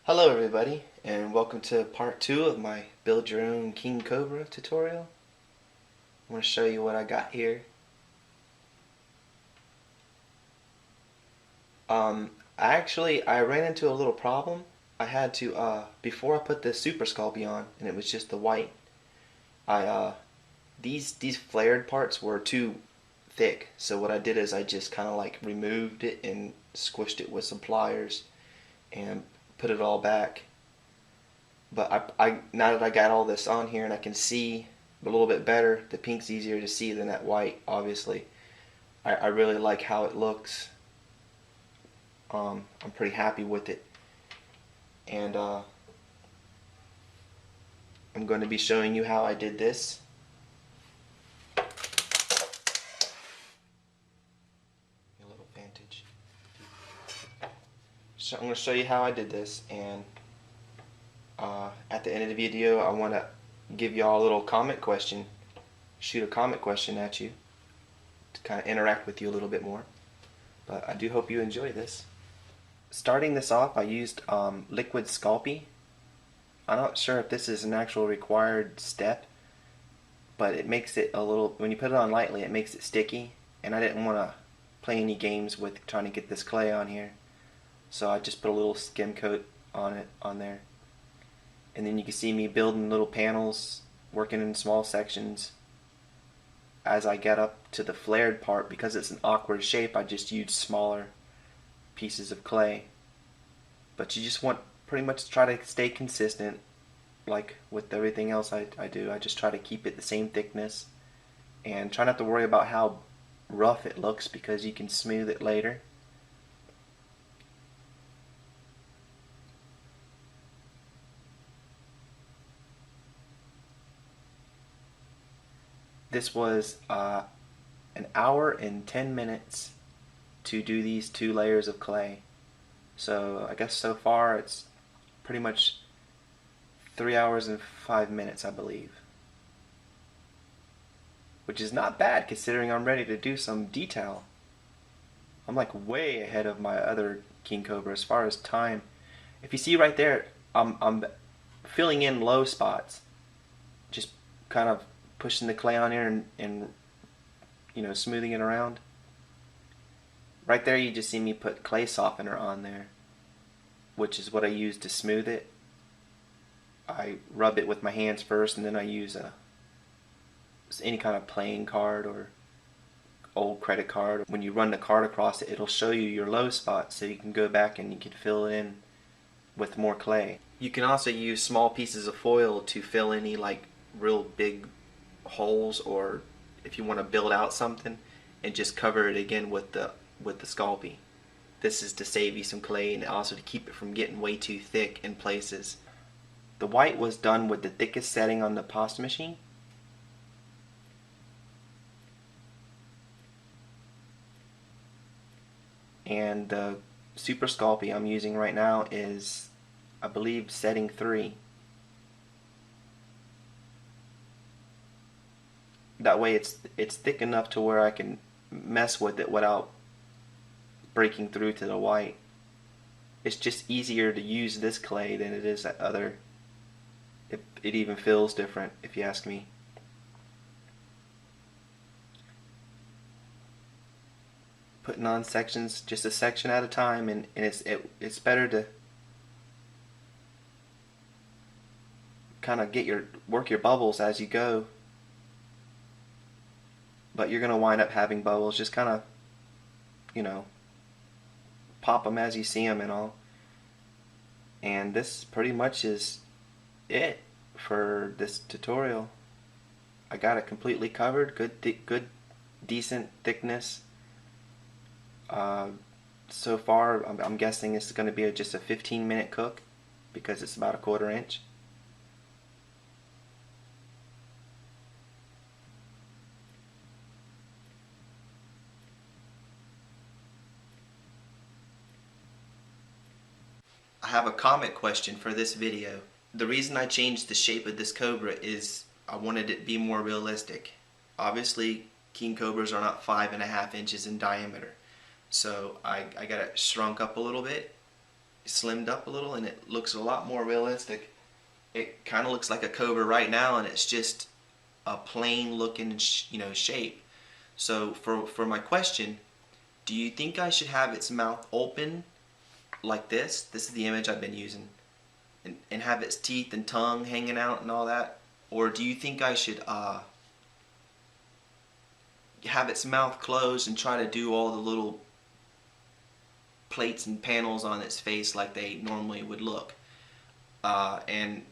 Hello everybody, and welcome to part 2 of my build your own King Cobra tutorial. I'm going to show you what I got here. I ran into a little problem. I had to, before I put the super sculpey on, and it was just the white, these flared parts were too thick. So what I did is I just kind of like removed it and squished it with some pliers and put it all back. But now that I got all this on here and I can see a little bit better, the pink's easier to see than that white, obviously. I really like how it looks. I'm pretty happy with it. And I'm going to be showing you how I did this. A little vantage. So I'm going to show you how I did this, and at the end of the video I want to give y'all a little comment question, shoot a comment question at you to kind of interact with you a little bit more. But I do hope you enjoy this. Starting this off, I used liquid sculpey. I'm not sure if this is an actual required step, but it makes it a little, when you put it on lightly, it makes it sticky, and I didn't want to play any games with trying to get this clay on here, so I just put a little skim coat on there. And then you can see me building little panels, working in small sections. As I get up to the flared part, because it's an awkward shape, I just used smaller pieces of clay. But you just want pretty much to try to stay consistent, like with everything else I do. I just try to keep it the same thickness and try not to worry about how rough it looks, because you can smooth it later. This was an hour and 10 minutes to do these 2 layers of clay. So I guess so far it's pretty much 3 hours and 5 minutes, I believe. Which is not bad considering I'm ready to do some detail. I'm like way ahead of my other King Cobra as far as time. If you see right there, I'm filling in low spots. Just kind of pushing the clay on here and you know, smoothing it around. Right there you just see me put clay softener on there, which is what I use to smooth it. I rub it with my hands first, and then I use any kind of playing card or old credit card. When you run the card across it, it'll show you your low spots, so you can go back and you can fill it in with more clay. You can also use small pieces of foil to fill any like real big holes, or if you want to build out something, and just cover it again with the sculpey. This is to save you some clay and also to keep it from getting way too thick in places. The white was done with the thickest setting on the pasta machine. And the super sculpey I'm using right now is, I believe, setting 3. That way it's thick enough to where I can mess with it without breaking through to the white. It's just easier to use this clay than it is that other. It even feels different, if you ask me. Putting on sections, just a section at a time, and it's better to kind of work your bubbles as you go. But you're gonna wind up having bubbles. Just kind of, you know, pop them as you see them and all. And this pretty much is it for this tutorial. I got it completely covered. Good, decent thickness. So far, I'm guessing this is going to be just a 15-minute cook, because it's about a 1/4 inch. I have a comment question for this video. The reason I changed the shape of this Cobra is I wanted it to be more realistic. Obviously, King Cobras are not 5.5 inches in diameter, so I got it shrunk up a little bit slimmed up a little and it looks a lot more realistic. It kind of looks like a cobra right now, and it's just a plain looking shape. So for my question, do you think I should have its mouth open like this? This is the image I've been using. And have its teeth and tongue hanging out and all that? Or do you think I should have its mouth closed and try to do all the little plates and panels on its face like they normally would look? And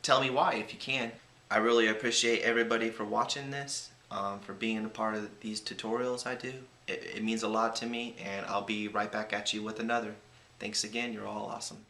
tell me why if you can. I really appreciate everybody for watching this, for being a part of these tutorials I do. It means a lot to me, and I'll be right back at you with another. Thanks again, you're all awesome.